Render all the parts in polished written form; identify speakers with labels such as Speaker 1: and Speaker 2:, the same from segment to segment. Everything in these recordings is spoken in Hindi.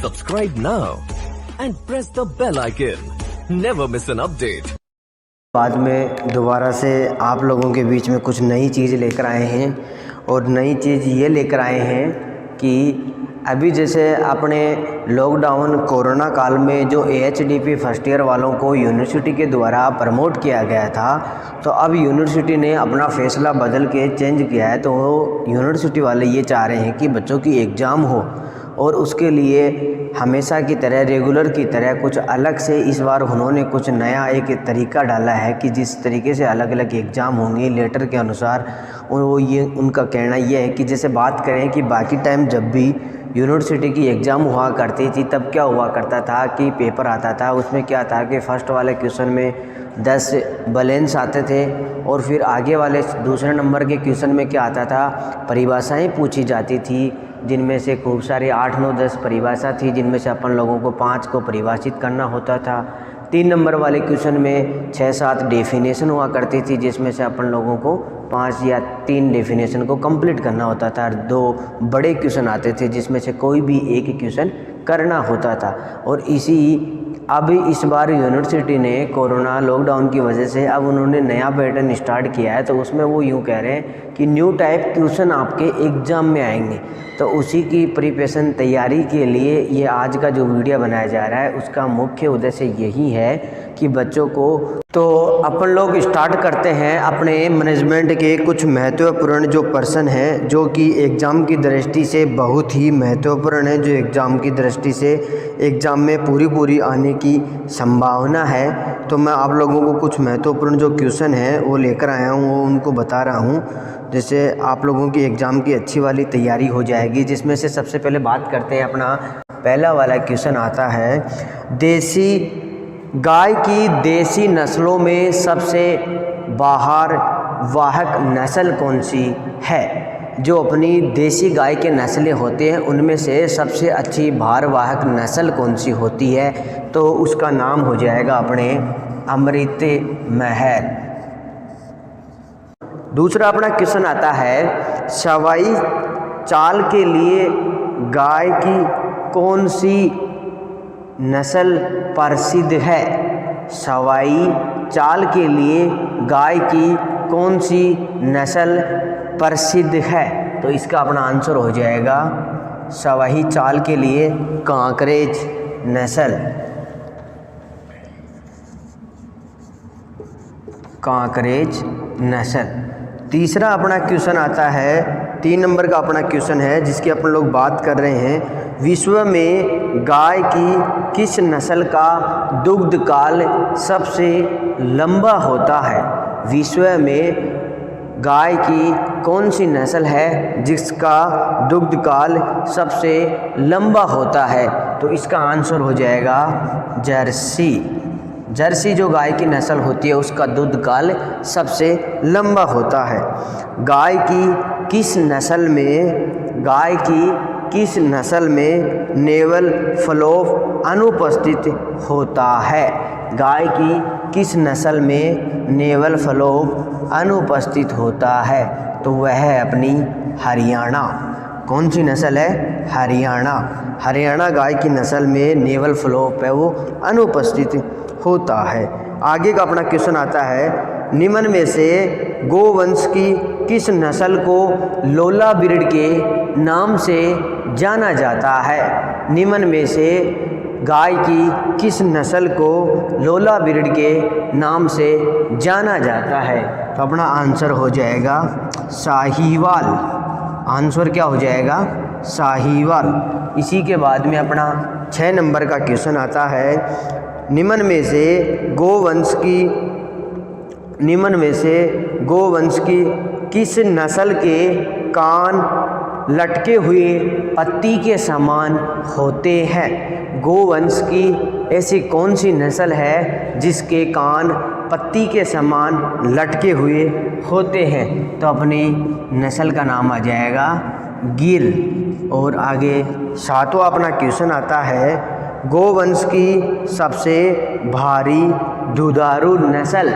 Speaker 1: Subscribe now and press the bell icon. Never miss an update.
Speaker 2: बाद में दोबारा से आप लोगों के बीच में कुछ नई चीज़ लेकर आए हैं और नई चीज़ ये लेकर आए हैं कि अभी जैसे अपने लॉकडाउन कोरोना काल में जो AHDP फर्स्ट ईयर वालों को यूनिवर्सिटी के द्वारा प्रमोट किया गया था, तो अब यूनिवर्सिटी ने अपना फ़ैसला बदल के चेंज किया है। तो यूनिवर्सिटी वाले ये चाह रहे हैं कि बच्चों की एग्ज़ाम हो और उसके लिए हमेशा की तरह रेगुलर की तरह कुछ अलग से इस बार उन्होंने कुछ नया एक तरीका डाला है कि जिस तरीके से अलग अलग एग्ज़ाम होंगे लेटर के अनुसार। वो ये उनका कहना ये है कि जैसे बात करें कि बाकी टाइम जब भी यूनिवर्सिटी की एग्ज़ाम हुआ करती थी तब क्या हुआ करता था कि पेपर आता था, उसमें क्या था कि फ़र्स्ट वाले क्वेश्चन में 10 बैलेंस आते थे और फिर आगे वाले दूसरे नंबर के क्वेश्चन में क्या आता था, परिभाषाएं पूछी जाती थी, जिनमें से खूब सारी 8, 9, 10 परिभाषा थी, जिनमें से अपन लोगों को 5 को परिभाषित करना होता था। 3 नंबर वाले क्वेश्चन में 6-7 डेफिनेशन हुआ करती थी, जिसमें से अपन लोगों को 5 या 3 डेफिनेशन को कंप्लीट करना होता था। 2 बड़े क्वेश्चन आते थे जिसमें से कोई भी एक क्वेश्चन करना होता था। और अब इस बार यूनिवर्सिटी ने कोरोना लॉकडाउन की वजह से अब उन्होंने नया पैटर्न स्टार्ट किया है। तो उसमें वो यूँ कह रहे हैं कि न्यू टाइप क्वेश्चन आपके एग्ज़ाम में आएंगे। तो उसी की प्रिपरेशन तैयारी के लिए ये आज का जो वीडियो बनाया जा रहा है, उसका मुख्य उद्देश्य यही है कि बच्चों को तो अपन लोग स्टार्ट करते हैं अपने मैनेजमेंट के कुछ महत्वपूर्ण जो पर्सन हैं, जो कि एग्ज़ाम की दृष्टि से बहुत ही महत्वपूर्ण है, जो एग्ज़ाम की दृष्टि से एग्ज़ाम में पूरी आने की संभावना है। तो मैं आप लोगों को कुछ महत्वपूर्ण जो क्वेश्चन है वो लेकर आया हूँ, वो उनको बता रहा हूँ, जिससे आप लोगों की एग्ज़ाम की अच्छी वाली तैयारी हो जाएगी। जिसमें से सबसे पहले बात करते हैं, अपना पहला वाला क्वेश्चन आता है, देसी गाय की देसी नस्लों में सबसे बाहर वाहक नस्ल कौन सी है? जो अपनी देसी गाय के नस्लें होते हैं उनमें से सबसे अच्छी भारवाहक नस्ल कौन सी होती है? तो उसका नाम हो जाएगा अपने अमृत महल। दूसरा अपना क्वेश्चन आता है, सवाई चाल के लिए गाय की कौन सी नस्ल प्रसिद्ध है? सवाई चाल के लिए गाय की कौन सी नस्ल प्रसिद्ध है? तो इसका अपना आंसर हो जाएगा सवाई चाल के लिए कांकरेज नस्ल। कांकरेज नस्ल। तीसरा अपना क्वेश्चन आता है, 3 नंबर का अपना क्वेश्चन है, जिसकी अपन लोग बात कर रहे हैं, विश्व में गाय की किस नस्ल का दुग्ध काल सबसे लंबा होता है? विश्व में गाय की कौन सी नस्ल है जिसका दुग्ध काल सबसे लंबा होता है? तो इसका आंसर हो जाएगा जर्सी। जर्सी जो गाय की नस्ल होती है उसका दूध काल सबसे लंबा होता है। गाय की किस नस्ल में नेवल फ्लोप अनुपस्थित होता है? गाय की किस नस्ल में नेवल फ्लोप अनुपस्थित होता है? तो वह है अपनी हरियाणा। कौन सी नस्ल है? हरियाणा। हरियाणा गाय की नस्ल में नेवल फ्लोप है वो अनुपस्थित होता है। आगे का अपना क्वेश्चन आता है, निम्न में से गोवंश की किस नस्ल को लोला ब्रीड के नाम से जाना जाता है? निम्न में से गाय की किस नस्ल को लोला ब्रीड के नाम से जाना जाता है? तो अपना आंसर हो जाएगा साहीवाल। आंसर क्या हो जाएगा? साहीवाल। इसी के बाद में अपना 6 नंबर का क्वेश्चन आता है, निम्न में से गोवंश की किस नस्ल के कान लटके हुए पत्ती के समान होते हैं? गोवंश की ऐसी कौन सी नस्ल है जिसके कान पत्ती के समान लटके हुए होते हैं? तो अपनी नस्ल का नाम आ जाएगा गिर। और आगे 7वां अपना क्वेश्चन आता है, गोवंश की सबसे भारी दुधारू नस्ल।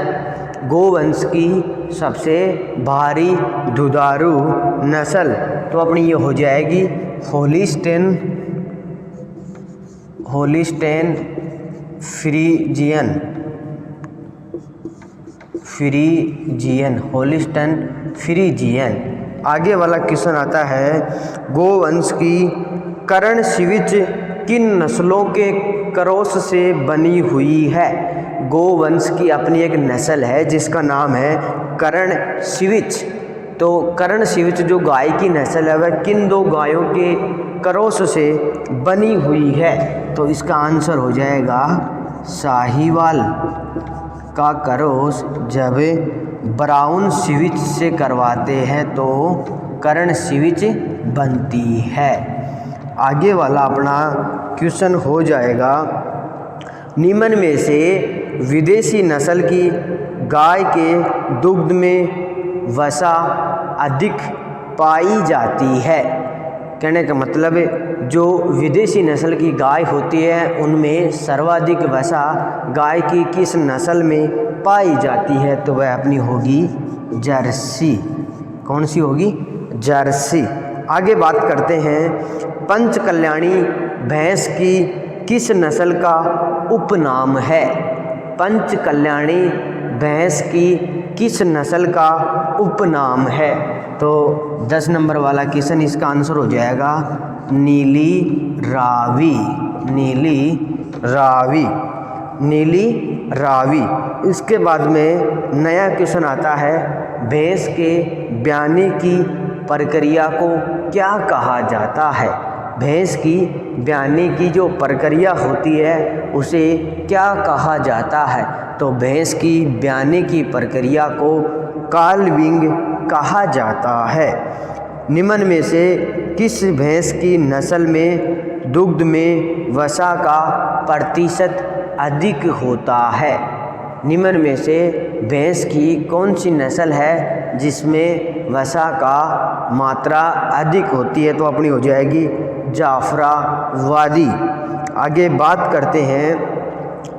Speaker 2: गोवंश की सबसे भारी दुधारू नस्ल तो अपनी ये हो जाएगी होलिस्टीन होलिस्टेन होलिस्टेन फ्रीजियन। आगे वाला क्वेश्चन आता है, गोवंश की कर्ण सिविच किन नस्लों के क्रॉस से बनी हुई है? गोवंश की अपनी एक नस्ल है जिसका नाम है कर्ण सिविच। तो कर्ण सिविच जो गाय की नस्ल है वह किन दो गायों के क्रॉस से बनी हुई है? तो इसका आंसर हो जाएगा साहीवाल का क्रॉस जब ब्राउन सिविच से करवाते हैं तो कर्ण सिविच बनती है। आगे वाला अपना क्वेश्चन हो जाएगा, निम्न में से विदेशी नस्ल की गाय के दुग्ध में वसा अधिक पाई जाती है। कहने का मतलब जो विदेशी नस्ल की गाय होती है उनमें सर्वाधिक वसा गाय की किस नस्ल में पाई जाती है? तो वह अपनी होगी जर्सी। कौन सी होगी? जर्सी। आगे बात करते हैं, पंचकल्याणी भैंस की किस नस्ल का उपनाम है? पंचकल्याणी भैंस की किस नस्ल का उपनाम है? तो 10 नंबर वाला क्वेश्चन इसका आंसर हो जाएगा नीली रावी। इसके बाद में नया क्वेश्चन आता है, भैंस के ब्याने की प्रक्रिया को क्या कहा जाता है? भैंस की ब्याने की जो प्रक्रिया होती है उसे क्या कहा जाता है? तो भैंस की ब्याने की प्रक्रिया को काल्विंग कहा जाता है। निम्न में से किस भैंस की नस्ल में दुग्ध में वसा का प्रतिशत अधिक होता है? निम्न में से भैंस की कौन सी नस्ल है जिसमें वसा का मात्रा अधिक होती है? तो अपनी हो जाएगी जाफराबादी। आगे बात करते हैं,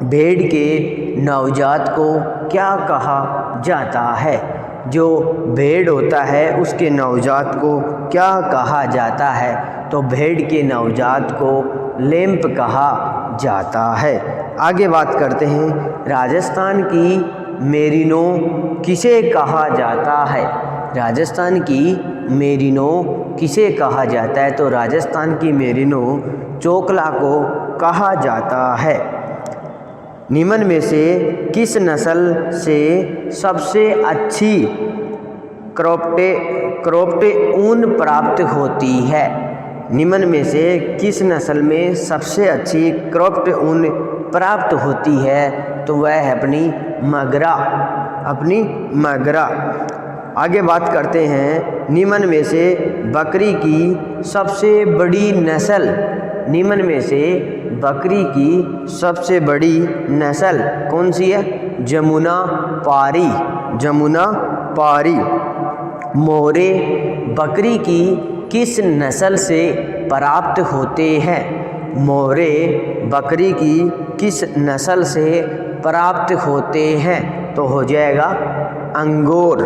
Speaker 2: भेड़ के नवजात को क्या कहा जाता है? जो भेड़ होता है उसके नवजात को क्या कहा जाता है? तो भेड़ के नवजात को लैंप कहा जाता है। आगे बात करते हैं, राजस्थान की मेरिनो किसे कहा जाता है? राजस्थान की मेरिनो किसे कहा जाता है? तो राजस्थान की मेरिनो चोकला को कहा जाता है। निम्न में से किस नस्ल से सबसे अच्छी क्रॉप्ड ऊन प्राप्त होती है? निम्न में से किस नस्ल में सबसे अच्छी क्रॉप्ड ऊन प्राप्त होती है? तो वह है अपनी मगरा। आगे बात करते हैं, निम्न में से बकरी की सबसे बड़ी नस्ल। निम्न में से बकरी की सबसे बड़ी नस्ल कौन सी है? जमुना पारी। मोरे बकरी की किस नस्ल से प्राप्त होते हैं? मोरे बकरी की किस नस्ल से प्राप्त होते हैं? तो हो जाएगा अंगोर।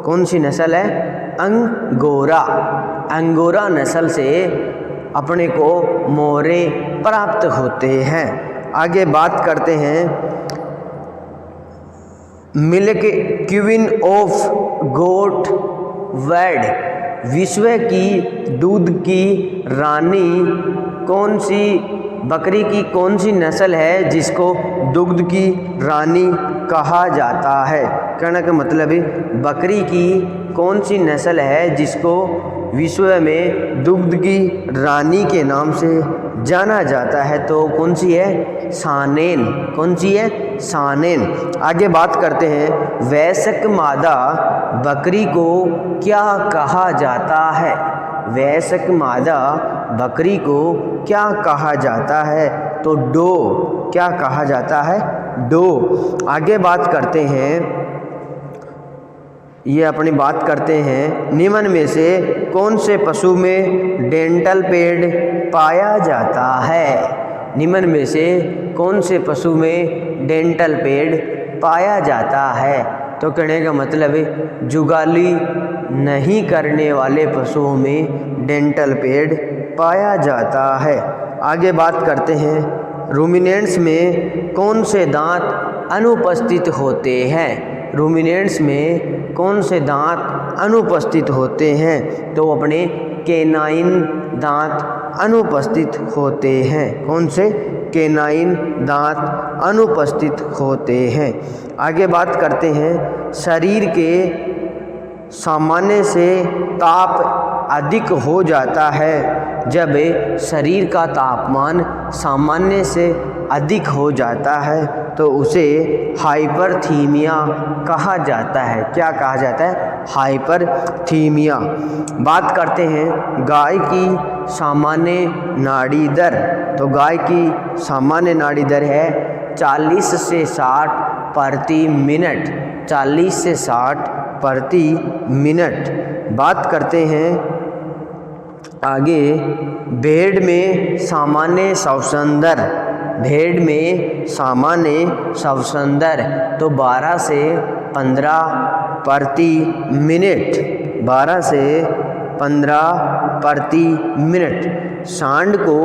Speaker 2: कौन सी नस्ल है? अंगोरा नस्ल से अपने को मोरे प्राप्त होते हैं। आगे बात करते हैं, milk queen of goat world विश्व की दूध की रानी कौन सी बकरी की कौन सी नस्ल है जिसको दुग्ध की रानी कहा जाता है? कहने का मतलब है बकरी की कौन सी नस्ल है जिसको विश्व में दुग्ध की रानी के नाम से जाना जाता है? तो कौन सी है? सानेन। कौन सी है? सानेन। आगे बात करते हैं, वयस्क मादा बकरी को क्या कहा जाता है? वयस्क मादा बकरी को क्या कहा जाता है? तो डो। क्या कहा जाता है? डो। आगे बात करते हैं, ये अपनी बात करते हैं, निम्न में से कौन से पशु में डेंटल पैड पाया जाता है? निम्न में से कौन से पशु में डेंटल पैड पाया जाता है? तो कहने का मतलब है जुगाली नहीं करने वाले पशुओं में डेंटल पैड पाया जाता है। आगे बात करते हैं रूमिनेंट्स में कौन से दांत अनुपस्थित होते हैं। रूमिनेंट्स में कौन से दांत अनुपस्थित होते हैं, तो अपने केनाइन दांत अनुपस्थित होते हैं। कौन से? केनाइन दांत अनुपस्थित होते हैं। आगे बात करते हैं शरीर के सामान्य से ताप अधिक हो जाता है जब शरीर का तापमान सामान्य से अधिक हो जाता है तो उसे हाइपरथीमिया कहा जाता है। क्या कहा जाता है? हाइपरथीमिया। बात करते हैं गाय की सामान्य नाड़ी दर। तो गाय की सामान्य नाड़ी दर है 40 से 60 प्रति मिनट। 40 से 60 प्रति मिनट। बात करते हैं आगे भेड़ में सामान्य श्वसन दर। भेड़ में सामान्य श्वसन दर तो 12 से 15 प्रति मिनट। 12 से 15 प्रति मिनट। सांड को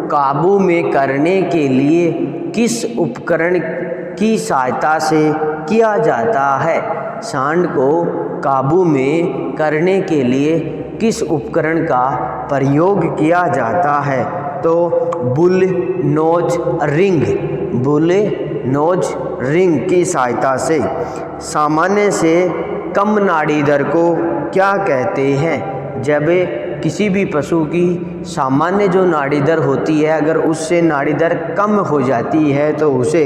Speaker 2: काबू में करने के लिए किस उपकरण की सहायता से किया जाता है? सांड को काबू में करने के लिए किस उपकरण का प्रयोग किया जाता है? तो bull nose ring. Bull nose ring की सहायता से। सामान्य से कम नाड़ी दर को क्या कहते हैं? जब किसी भी पशु की सामान्य जो नाड़ी दर होती है अगर उससे नाड़ी दर कम हो जाती है तो उसे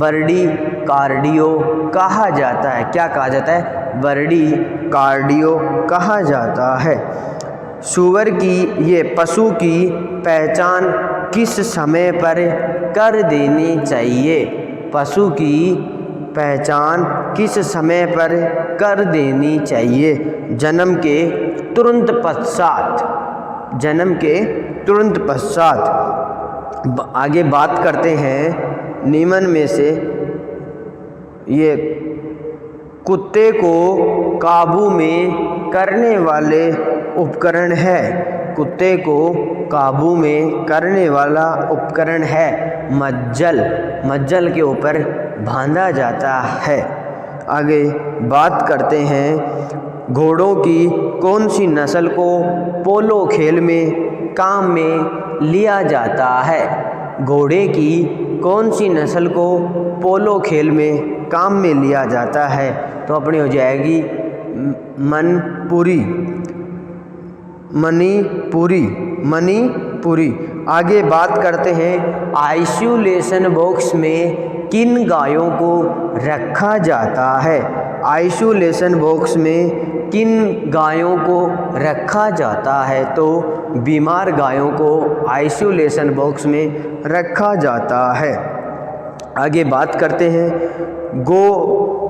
Speaker 2: बर्डी कार्डियो कहा जाता है। क्या कहा जाता है? बर्डी कार्डियो कहा जाता है। सूअर की ये पशु की पहचान किस समय पर कर देनी चाहिए? पशु की पहचान किस समय पर कर देनी चाहिए? जन्म के तुरंत पश्चात। जन्म के तुरंत पश्चात। आगे बात करते हैं निम्न में से ये कुत्ते को काबू में करने वाले उपकरण है। कुत्ते को काबू में करने वाला उपकरण है मज्जल। मज्जल के ऊपर बांधा जाता है। आगे बात करते हैं घोड़ों की कौन सी नस्ल को पोलो खेल में काम में लिया जाता है? घोड़े की कौन सी नस्ल को पोलो खेल में काम में लिया जाता है? तो अपनी हो जाएगी मनपुरी। मणिपुरी। मणिपुरी। आगे बात करते हैं आइसोलेशन बॉक्स में किन गायों को रखा जाता है? आइसोलेशन बॉक्स में किन गायों को रखा जाता है? तो बीमार गायों को आइसोलेशन बॉक्स में रखा जाता है। आगे बात करते हैं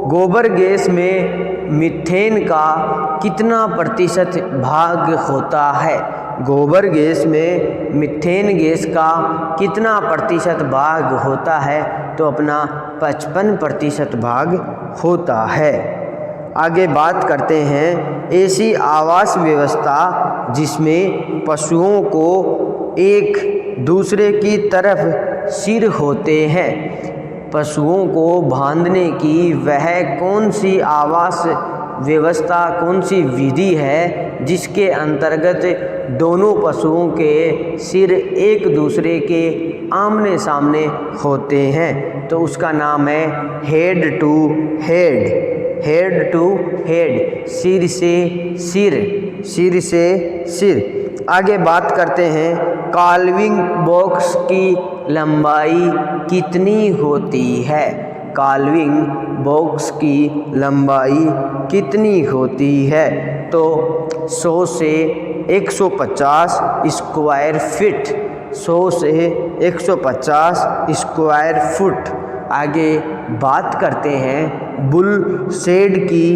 Speaker 2: गोबर गैस में मीथेन का कितना प्रतिशत भाग होता है? गोबर गैस में मीथेन गैस का कितना प्रतिशत भाग होता है? तो अपना 55% भाग होता है। आगे बात करते हैं ऐसी आवास व्यवस्था जिसमें पशुओं को एक दूसरे की तरफ सिर होते हैं। पशुओं को बांधने की वह कौन सी आवास व्यवस्था, कौन सी विधि है जिसके अंतर्गत दोनों पशुओं के सिर एक दूसरे के आमने सामने होते हैं? तो उसका नाम है head to head. Head to head. सिर से सिर। सिर से सिर। आगे बात करते हैं काल्विंग बॉक्स की लंबाई कितनी होती है? काल्विंग बॉक्स की लंबाई कितनी होती है? तो 100 से 150 स्क्वायर फीट। 100 से 150 स्क्वायर फुट। आगे बात करते हैं बुल शेड की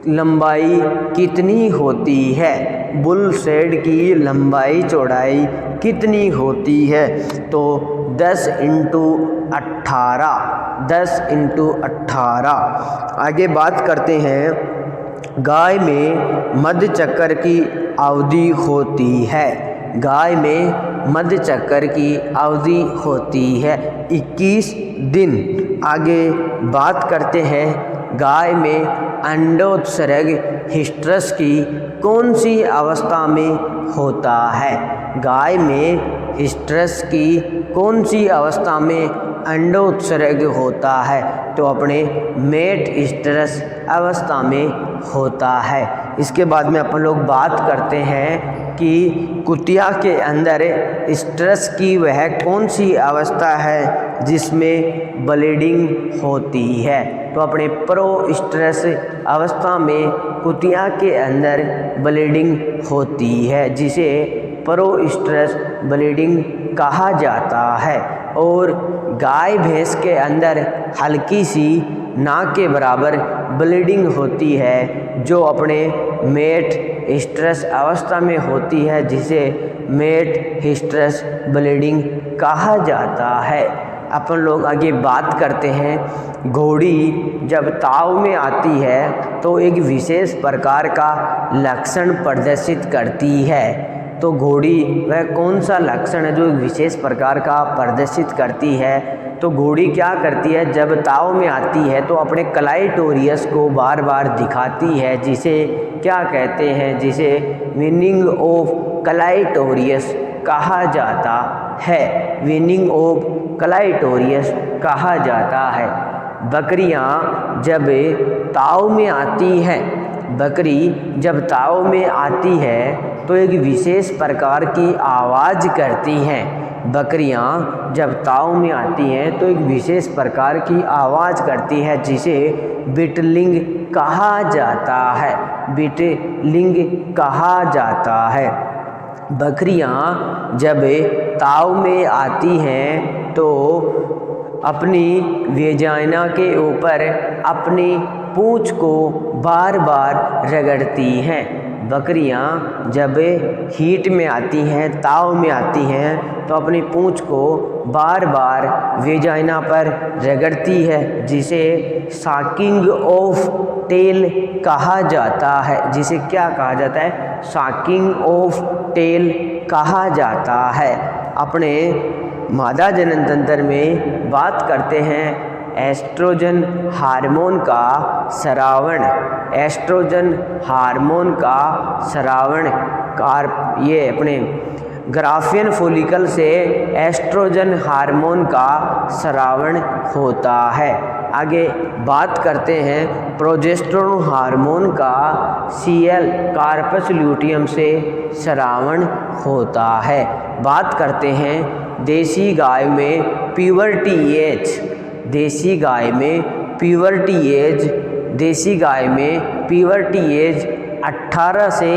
Speaker 2: लंबाई कितनी होती है? बुल शेड की लंबाई चौड़ाई कितनी होती है? तो 10 × 18। 10 × 18। आगे बात करते हैं गाय में मध्य चक्र की अवधि होती है। गाय में मध्य चक्कर की अवधि होती है 21 दिन। आगे बात करते हैं गाय में अंडोत्सर्ग हिस्ट्रस की कौन सी अवस्था में होता है। गाय में हिस्ट्रस की कौन सी अवस्था में अंडोत्सर्ग होता है, तो अपने मेट हिस्ट्रस अवस्था में होता है। इसके बाद में अपन लोग बात करते हैं कि कुतिया के अंदर हिस्ट्रस की वह कौन सी अवस्था है जिसमें ब्लीडिंग होती है, तो अपने प्रो हिस्ट्रस अवस्था में कुतिया के अंदर ब्लीडिंग होती है, जिसे प्रो हिस्ट्रस ब्लीडिंग कहा जाता है। और गाय भैंस के अंदर हल्की सी नाक के बराबर ब्लीडिंग होती है, जो अपने मेट हिस्ट्रस अवस्था में होती है, जिसे मेट हिस्ट्रस ब्लीडिंग कहा जाता है। अपन लोग आगे बात करते हैं घोड़ी जब ताव में आती है तो एक विशेष प्रकार का लक्षण प्रदर्शित करती है। तो घोड़ी वह कौन सा लक्षण है जो एक विशेष प्रकार का प्रदर्शित करती है, तो घोड़ी क्या करती है, जब ताव में आती है तो अपने क्लाइटोरियस को बार बार दिखाती है, जिसे क्या कहते हैं, जिसे विनिंग ऑफ क्लाइटोरियस कहा जाता है। विनिंग ऑफ क्लाइटोरियस कहा जाता है। बकरियां जब ताव में आती हैं, बकरी जब ताव में आती है तो एक विशेष प्रकार की आवाज़ करती हैं। बकरियां जब ताव में आती हैं तो एक विशेष प्रकार की आवाज़ करती है, जिसे बिटलिंग कहा जाता है। बिटलिंग कहा जाता है। बकरियां जब ताव में आती हैं तो अपनी वेजाइना के ऊपर अपनी पूंछ को बार बार रगड़ती हैं। बकरियां जब हीट में आती हैं, ताव में आती हैं, तो अपनी पूंछ को बार बार वेजाइना पर रगड़ती है, जिसे साकिंग ऑफ टेल कहा जाता है। जिसे क्या कहा जाता है, साकिंग ऑफ टेल कहा जाता है। अपने मादा जनन तंत्र में बात करते हैं एस्ट्रोजन हार्मोन का स्रावण। एस्ट्रोजन हार्मोन का स्रावण ये अपने ग्राफियन फॉलिकल से एस्ट्रोजन हार्मोन का स्रावण होता है। आगे बात करते हैं प्रोजेस्टेरोन हार्मोन का सीएल कार्पस ल्यूटियम से स्रावण होता है। बात करते हैं देसी गाय में प्यूबर्टी एज। देसी गाय में प्यूबर्टी एज, देसी गाय में प्यूबर्टी एज 18 से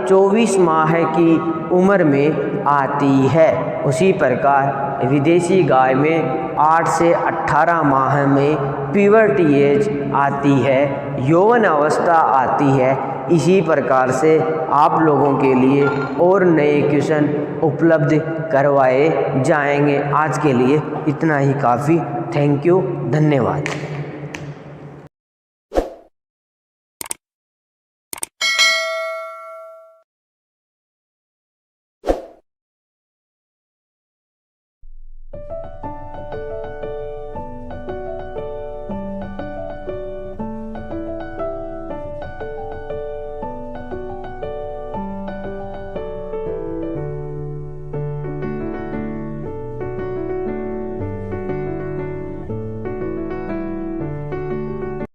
Speaker 2: 24 माह की उम्र में आती है। उसी प्रकार विदेशी गाय में 8 से 18 माह में प्यूबर्टी एज आती है, यौवन अवस्था आती है। इसी प्रकार से आप लोगों के लिए और नए क्वेश्चन उपलब्ध करवाए जाएंगे। आज के लिए इतना ही काफ़ी। थैंक यू, धन्यवाद।